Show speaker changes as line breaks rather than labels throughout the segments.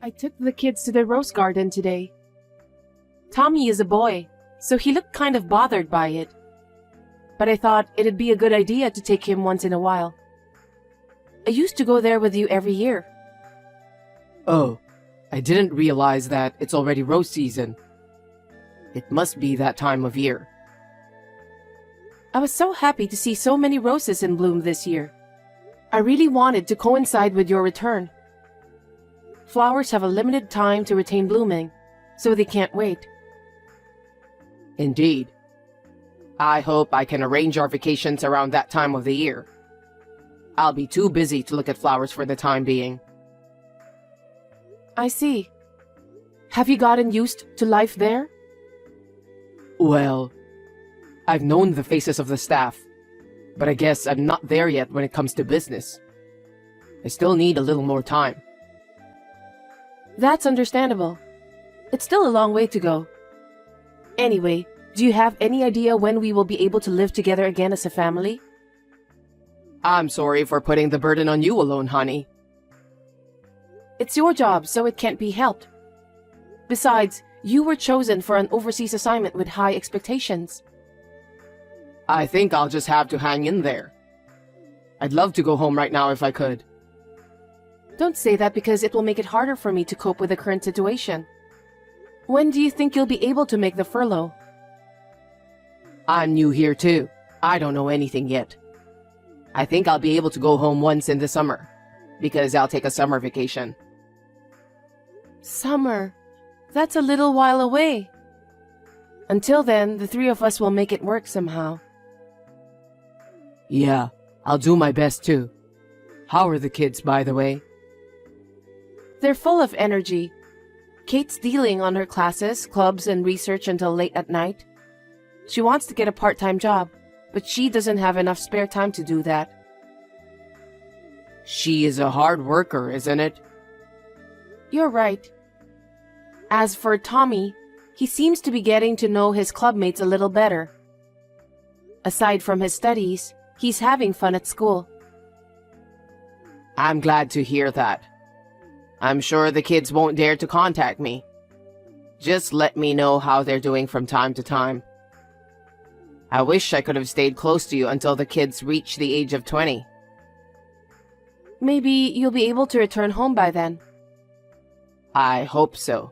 I took the kids to the rose garden today. Tommy is a boy, so he looked kind of bothered by it. But I thought it'd be a good idea to take him once in a while. I used to go there with you every year.
Oh, I didn't realize that it's already rose season. It must be that time of year.
I was so happy to see so many roses in bloom this year. I really wanted to coincide with your return. Flowers have a limited time to retain blooming, so they can't wait.
Indeed. I hope I can arrange our vacations around that time of the year. I'll be too busy to look at flowers for the time being.
I see. Have you gotten used to life there?
Well, I've known the faces of the staff, but I guess I'm not there yet when it comes to business. I still need a little more time.
That's understandable. It's still a long way to go. Anyway, do you have any idea when we will be able to live together again as a family?
I'm sorry for putting the burden on you alone, honey.
It's your job, so it can't be helped. Besides, you were chosen for an overseas assignment with high expectations.
I think I'll just have to hang in there. I'd love to go home right now if I could.
Don't say that because it will make it harder for me to cope with the current situation. When do you think you'll be able to make the furlough?
I'm new here too. I don't know anything yet. I think I'll be able to go home once in the summer, because I'll take a summer vacation.
Summer? That's a little while away. Until then, the three of us will make it work somehow.
Yeah, I'll do my best too. How are the kids, by the way?
They're full of energy. Kate's dealing on her classes, clubs, and research until late at night. She wants to get a part-time job, but she doesn't have enough spare time to do that.
She is a hard worker, isn't it?
You're right. As for Tommy, he seems to be getting to know his clubmates a little better. Aside from his studies, he's having fun at school.
I'm glad to hear that. I'm sure the kids won't dare to contact me. Just let me know how they're doing from time to time. I wish I could have stayed close to you until the kids reach the age of 20.
Maybe you'll be able to return home by then.
I hope so.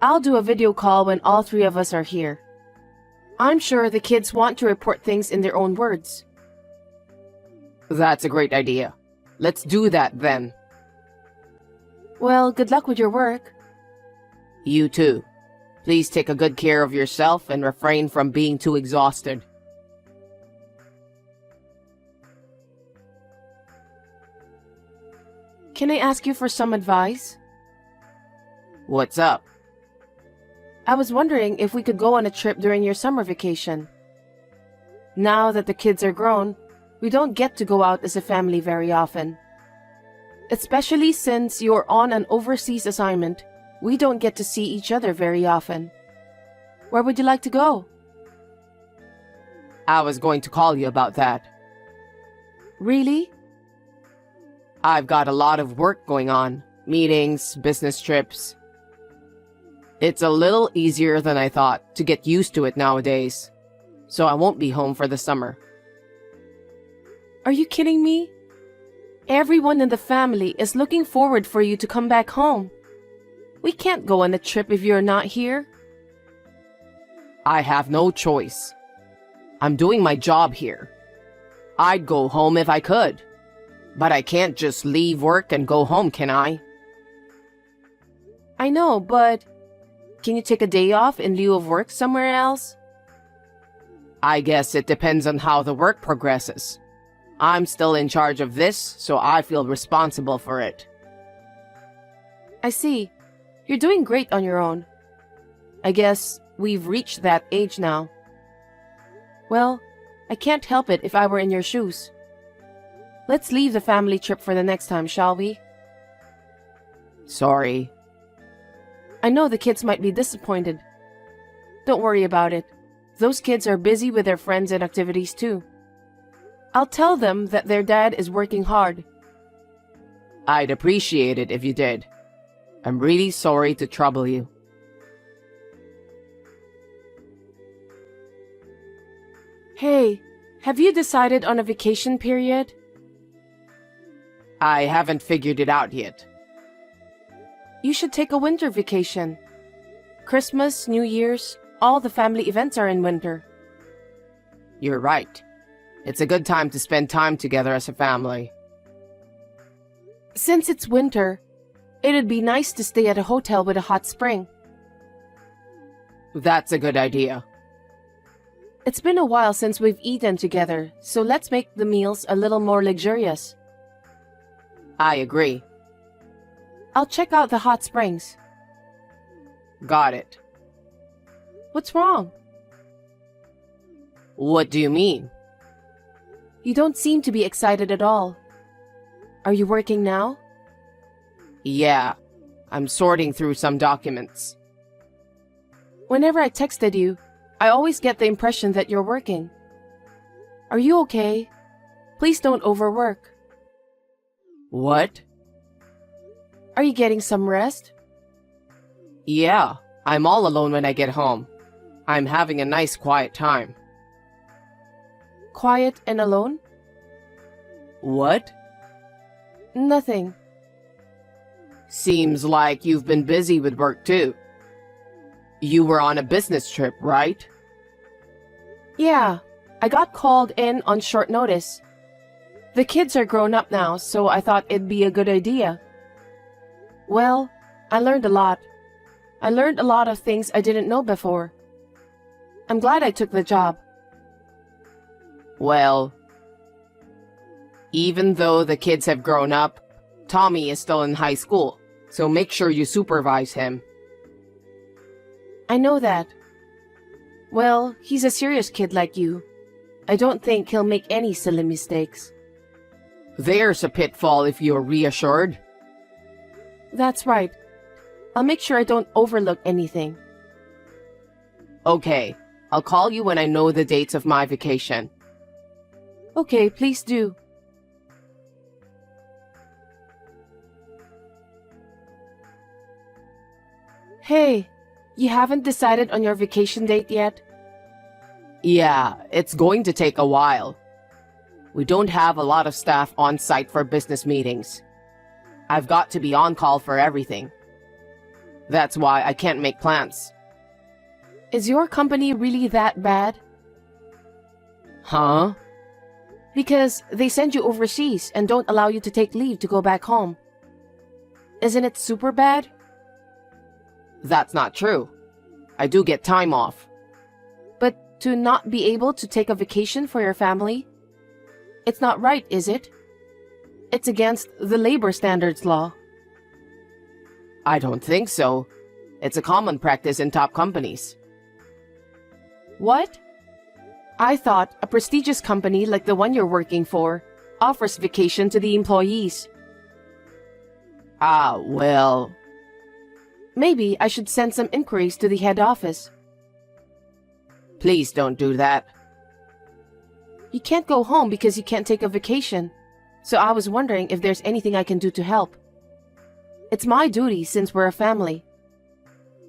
I'll do a video call when all three of us are here. I'm sure the kids want to report things in their own words.
That's a great idea. Let's do that then.
Well, good luck with your work.
You too. Please take a good care of yourself and refrain from being too exhausted.
Can I ask you for some advice?
What's up?
I was wondering if we could go on a trip during your summer vacation. Now that the kids are grown, we don't get to go out as a family very often. Especially since you're on an overseas assignment, we don't get to see each other very often. Where would you like to go?
I was going to call you about that.
Really?
I've got a lot of work going on. Meetings, business trips. It's a little easier than I thought to get used to it nowadays. So I won't be home for the summer.
Are you kidding me? Everyone in the family is looking forward for you to come back home. We can't go on a trip if you're not here.
I have no choice. I'm doing my job here. I'd go home if I could. But I can't just leave work and go home, can I?
I know, but can you take a day off in lieu of work somewhere else?
I guess it depends on how the work progresses. I'm still in charge of this, so I feel responsible for it.
I see. You're doing great on your own. I guess we've reached that age now. Well, I can't help it if I were in your shoes. Let's leave the family trip for the next time, shall we?
Sorry.
I know the kids might be disappointed. Don't worry about it. Those kids are busy with their friends and activities too. I'll tell them that their dad is working hard.
I'd appreciate it if you did. I'm really sorry to trouble you.
Hey, have you decided on a vacation period?
I haven't figured it out yet.
You should take a winter vacation. Christmas, New Year's, all the family events are in winter.
You're right. It's a good time to spend time together as a family.
Since it's winter, it'd be nice to stay at a hotel with a hot spring.
That's a good idea.
It's been a while since we've eaten together, so let's make the meals a little more luxurious.
I agree.
I'll check out the hot springs.
Got it.
What's wrong?
What do you mean?
You don't seem to be excited at all. Are you working now?
Yeah, I'm sorting through some documents.
Whenever I texted you, I always get the impression that you're working. Are you okay? Please don't overwork.
What?
Are you getting some rest?
Yeah, I'm all alone when I get home. I'm having a nice quiet time.
Quiet and alone?
What?
Nothing.
Seems like you've been busy with work too. You were on a business trip, right?
Yeah, I got called in on short notice. The kids are grown up now, so I thought it'd be a good idea. Well, I learned a lot. I learned a lot of things I didn't know before. I'm glad I took the job.
Well, even though the kids have grown up, Tommy is still in high school, so make sure you supervise him.
I know that. Well, he's a serious kid like you. I don't think he'll make any silly mistakes.
There's a pitfall if you're reassured.
That's right. I'll make sure I don't overlook anything.
Okay, I'll call you when I know the dates of my vacation.
Okay, please do. Hey, you haven't decided on your vacation date yet?
Yeah, it's going to take a while. We don't have a lot of staff on site for business meetings. I've got to be on call for everything. That's why I can't make plans.
Is your company really that bad?
Huh?
Because they send you overseas and don't allow you to take leave to go back home. Isn't it super bad?
That's not true. I do get time off.
But to not be able to take a vacation for your family? It's not right, is it? It's against the labor standards law.
I don't think so. It's a common practice in top companies.
What? I thought a prestigious company like the one you're working for offers vacation to the employees.
Ah, well...
Maybe I should send some inquiries to the head office.
Please don't do that.
You can't go home because you can't take a vacation. So I was wondering if there's anything I can do to help. It's my duty since we're a family.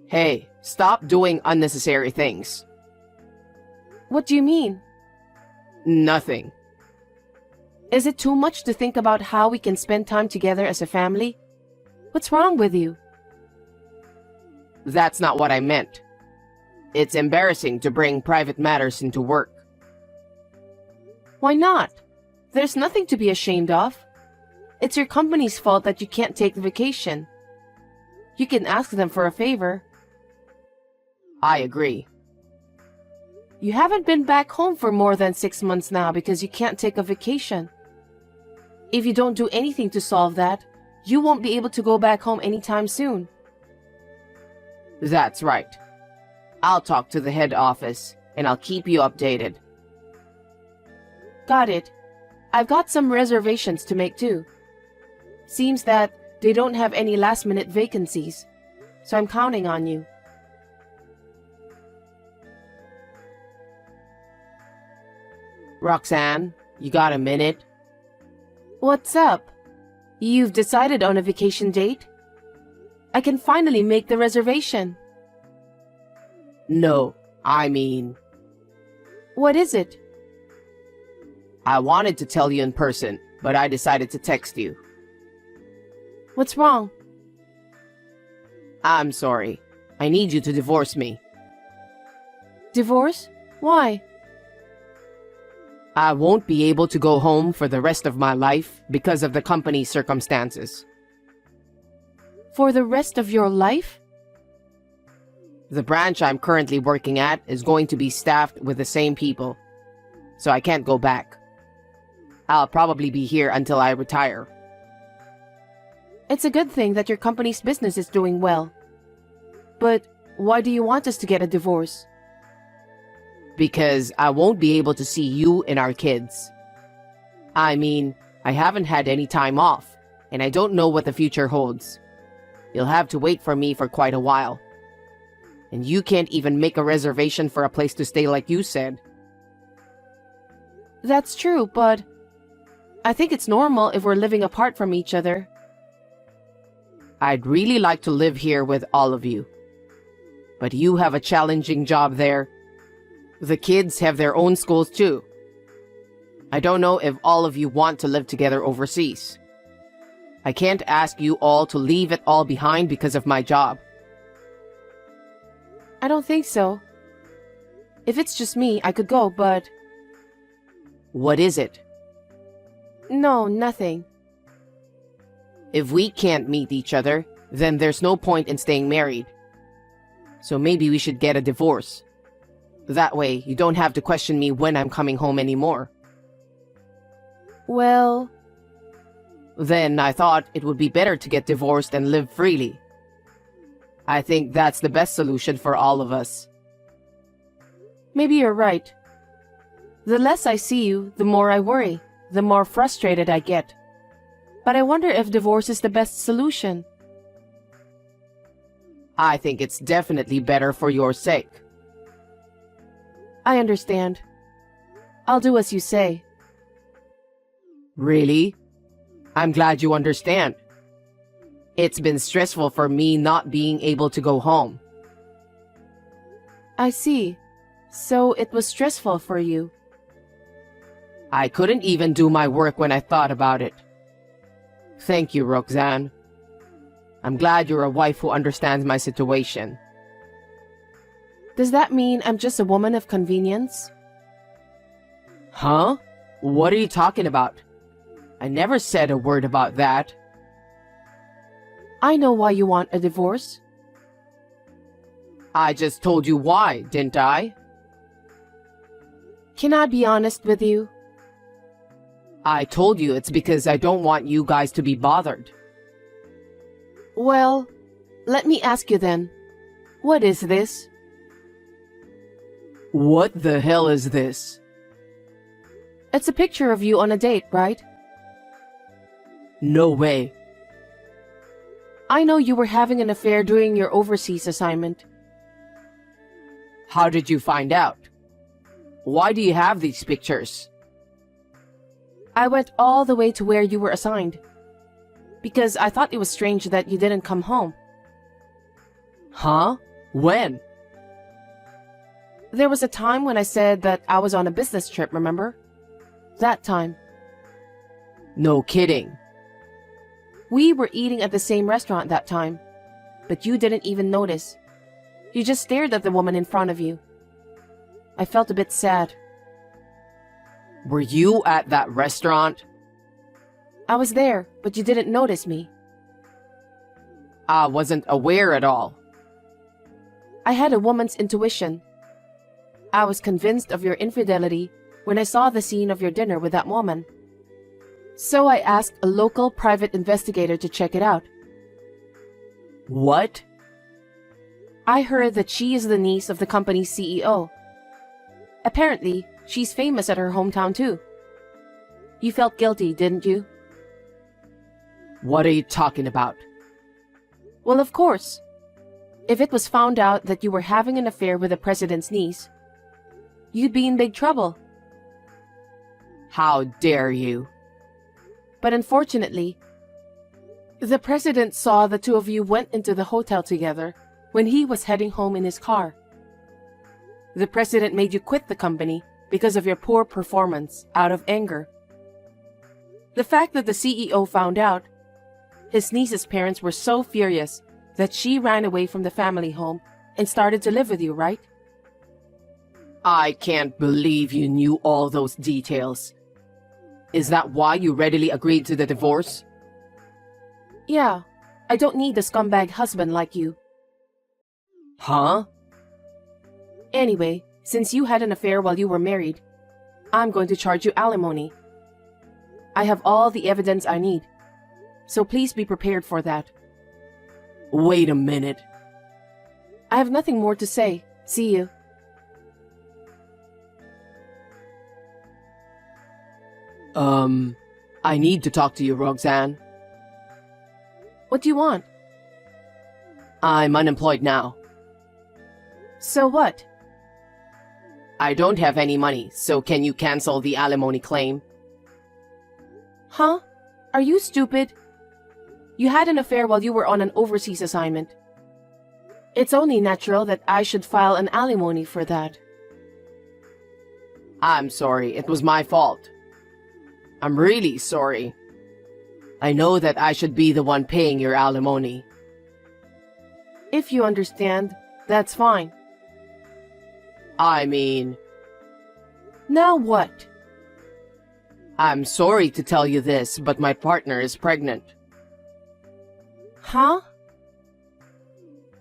Hey, stop doing unnecessary things.
What do you mean?
Nothing.
Is it too much to think about how we can spend time together as a family? What's wrong with you?
That's not what I meant. It's embarrassing to bring private matters into work.
Why not? There's nothing to be ashamed of. It's your company's fault that you can't take the vacation. You can ask them for a favor.
I agree.
You haven't been back home for more than 6 months now because you can't take a vacation. If you don't do anything to solve that, you won't be able to go back home anytime soon.
That's right. I'll talk to the head office, and I'll keep you updated.
Got it. I've got some reservations to make too. Seems that they don't have any last-minute vacancies, so I'm counting on you.
Roxanne, you got a minute?
What's up? You've decided on a vacation date? I can finally make the reservation.
No, I mean,
What is it?
I wanted to tell you in person, but I decided to text you.
What's wrong?
I'm sorry. I need you to divorce me.
Divorce? Why?
I won't be able to go home for the rest of my life because of the company's circumstances.
For the rest of your life?
The branch I'm currently working at is going to be staffed with the same people, so I can't go back. I'll probably be here until I retire.
It's a good thing that your company's business is doing well. But why do you want us to get a divorce?
Because I won't be able to see you and our kids. I mean, I haven't had any time off, and I don't know what the future holds. You'll have to wait for me for quite a while. And you can't even make a reservation for a place to stay like you said.
That's true, but I think it's normal if we're living apart from each other.
I'd really like to live here with all of you. But you have a challenging job there. The kids have their own schools too. I don't know if all of you want to live together overseas. I can't ask you all to leave it all behind because of my job.
I don't think so. If it's just me, I could go, but
What is it?
no, nothing.
If we can't meet each other, then there's no point in staying married. So maybe we should get a divorce. That way, you don't have to question me when I'm coming home anymore.
Well,
Then I thought it would be better to get divorced and live freely. I think that's the best solution for all of us.
maybe you're right. The less I see you, the more I worry, the more frustrated I get. But I wonder if divorce is the best solution.
I think it's definitely better for your sake.
I understand. I'll do as you say.
Really? I'm glad you understand. It's been stressful for me not being able to go home.
I see. So it was stressful for you.
I couldn't even do my work when I thought about it. Thank you, Roxanne. I'm glad you're a wife who understands my situation.
Does that mean I'm just a woman of convenience?
Huh? What are you talking about? I never said a word about that.
I know why you want a divorce.
I just told you why, didn't I?
Can I be honest with you?
I told you it's because I don't want you guys to be bothered.
Well, let me ask you then. What is this?
What the hell is this?
It's a picture of you on a date, right?
No way.
I know you were having an affair during your overseas assignment.
How did you find out? Why do you have these pictures?
I went all the way to where you were assigned. Because I thought it was strange that you didn't come home.
Huh? When?
There was a time when I said that I was on a business trip, remember? That time.
No kidding.
We were eating at the same restaurant that time. But you didn't even notice. You just stared at the woman in front of you. I felt a bit sad.
Were you at that restaurant?
I was there, but you didn't notice me.
I wasn't aware at all.
I had a woman's intuition. I was convinced of your infidelity when I saw the scene of your dinner with that woman. So I asked a local private investigator to check it out.
What?
I heard that she is the niece of the company's CEO. Apparently, she's famous at her hometown too. You felt guilty, didn't you?
What are you talking about?
Well, of course. If it was found out that you were having an affair with the president's niece, you'd be in big trouble.
How dare you?
But unfortunately, The president saw the two of you went into the hotel together when he was heading home in his car. The president made you quit the company because of your poor performance out of anger. The fact that the CEO found out, his niece's parents were so furious that she ran away from the family home and started to live with you, right?
I can't believe you knew all those details. Is that why you readily agreed to the divorce?
Yeah, I don't need a scumbag husband like you.
Huh?
Anyway, since you had an affair while you were married, I'm going to charge you alimony. I have all the evidence I need, so please be prepared for that.
Wait a minute.
I have nothing more to say. See you.
I need to talk to you, Roxanne.
What do you want?
I'm unemployed now.
So what?
I don't have any money, so can you cancel the alimony claim?
Huh? Are you stupid? You had an affair while you were on an overseas assignment. It's only natural that I should file an alimony for that.
I'm sorry, it was my fault. I'm really sorry. I know that I should be the one paying your alimony.
If you understand, that's fine.
I mean,
Now what?
I'm sorry to tell you this, but my partner is pregnant.
Huh?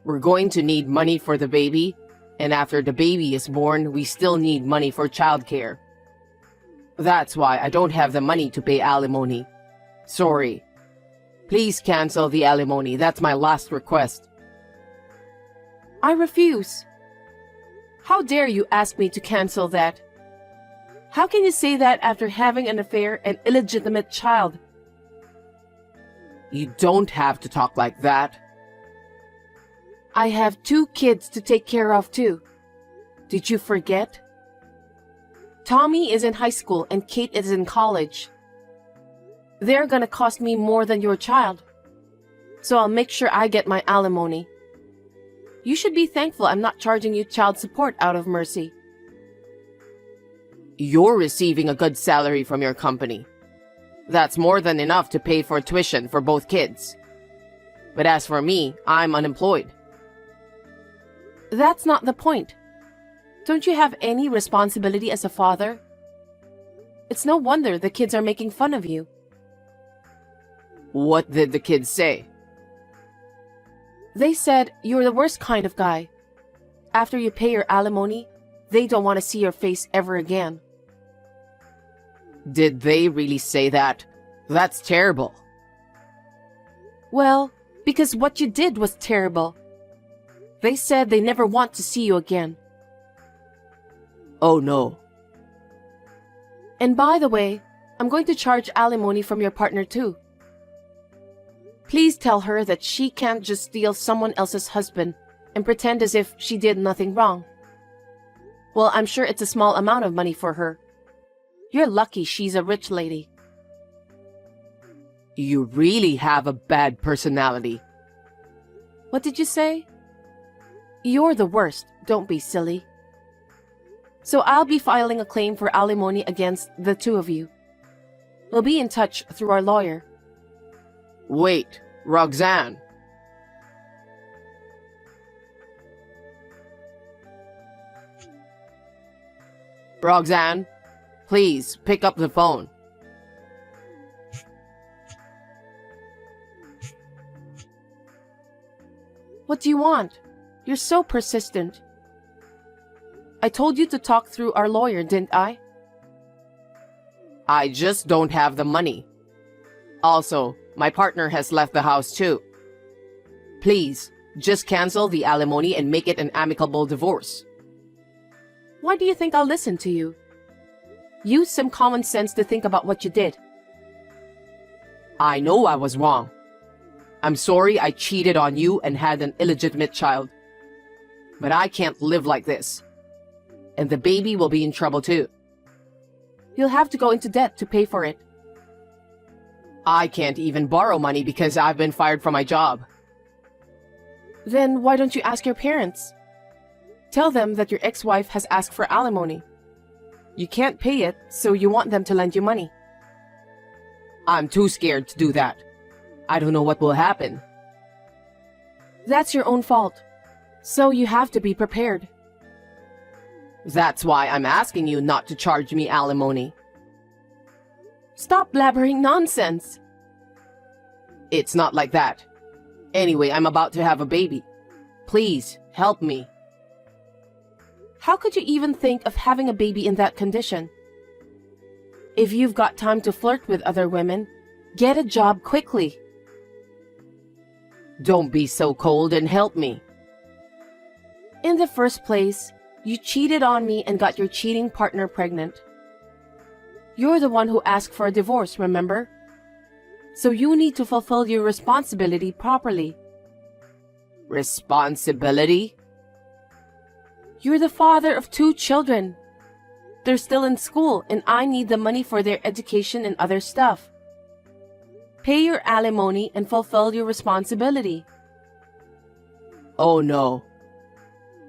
We're going to need money for the baby, and after the baby is born, we still need money for childcare. That's why I don't have the money to pay alimony. Sorry. Please cancel the alimony. That's my last request.
I refuse. How dare you ask me to cancel that? How can you say that after having an affair and illegitimate child?
You don't have to talk like that.
I have 2 kids to take care of too. Did you forget? Tommy is in high school and Kate is in college. They're gonna cost me more than your child. So I'll make sure I get my alimony. You should be thankful I'm not charging you child support out of mercy.
You're receiving a good salary from your company. That's more than enough to pay for tuition for both kids. But as for me, I'm unemployed.
That's not the point. Don't you have any responsibility as a father? It's no wonder the kids are making fun of you.
What did the kids say?
They said you're the worst kind of guy. After you pay your alimony, they don't want to see your face ever again.
Did they really say that? That's terrible.
Well, because what you did was terrible. They said they never want to see you again.
Oh no.
And by the way, I'm going to charge alimony from your partner too. Please tell her that she can't just steal someone else's husband and pretend as if she did nothing wrong. Well, I'm sure it's a small amount of money for her. You're lucky she's a rich lady.
You really have a bad personality.
What did you say? You're the worst, don't be silly. So I'll be filing a claim for alimony against the 2 of you. We'll be in touch through our lawyer.
Wait, Roxanne. Roxanne, please pick up the phone.
What do you want? You're so persistent. I told you to talk through our lawyer, didn't I?
I just don't have the money. Also, my partner has left the house too. Please, just cancel the alimony and make it an amicable divorce.
Why do you think I'll listen to you? Use some common sense to think about what you did.
I know I was wrong. I'm sorry I cheated on you and had an illegitimate child. But I can't live like this. And the baby will be in trouble too.
You'll have to go into debt to pay for it.
I can't even borrow money because I've been fired from my job.
Then why don't you ask your parents? Tell them that your ex-wife has asked for alimony. You can't pay it, so you want them to lend you money.
I'm too scared to do that. I don't know what will happen.
That's your own fault. So you have to be prepared.
That's why I'm asking you not to charge me alimony.
Stop blabbering nonsense.
It's not like that. Anyway, I'm about to have a baby. Please, help me.
How could you even think of having a baby in that condition? If you've got time to flirt with other women, get a job quickly.
Don't be so cold and help me.
In the first place, you cheated on me and got your cheating partner pregnant. You're the one who asked for a divorce, remember? So you need to fulfill your responsibility properly.
Responsibility?
You're the father of 2 children. They're still in school and I need the money for their education and other stuff. Pay your alimony and fulfill your responsibility.
Oh no.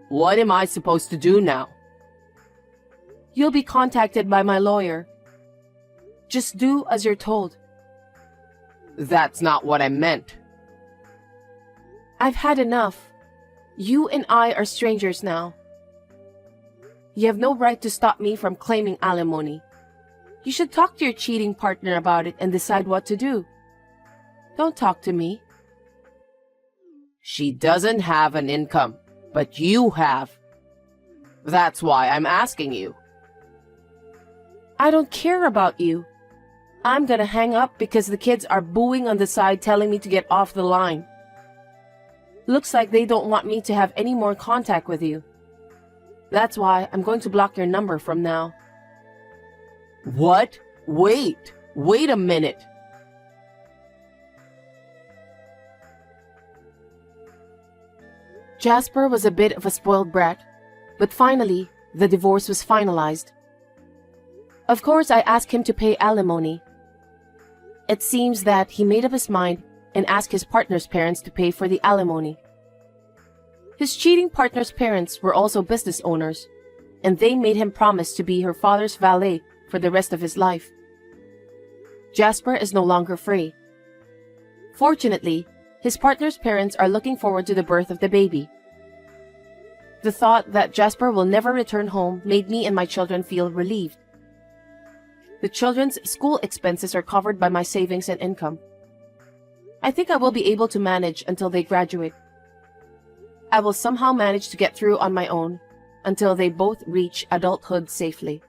What am I supposed to do now?
You'll be contacted by my lawyer. Just do as you're told.
That's not what I meant.
I've had enough. You and I are strangers now. You have no right to stop me from claiming alimony. You should talk to your cheating partner about it and decide what to do. Don't talk to me.
She doesn't have an income, but you have. That's why I'm asking you.
I don't care about you. I'm gonna hang up because the kids are booing on the side telling me to get off the line. Looks like they don't want me to have any more contact with you. That's why I'm going to block your number from now.
What? Wait a minute.
Jasper was a bit of a spoiled brat, but finally, the divorce was finalized. Of course, I asked him to pay alimony. It seems that he made up his mind and asked his partner's parents to pay for the alimony. His cheating partner's parents were also business owners, and they made him promise to be her father's valet for the rest of his life. Jasper is no longer free. Fortunately, his partner's parents are looking forward to the birth of the baby. The thought that Jasper will never return home made me and my children feel relieved. The children's school expenses are covered by my savings and income. I think I will be able to manage until they graduate. I will somehow manage to get through on my own until they both reach adulthood safely.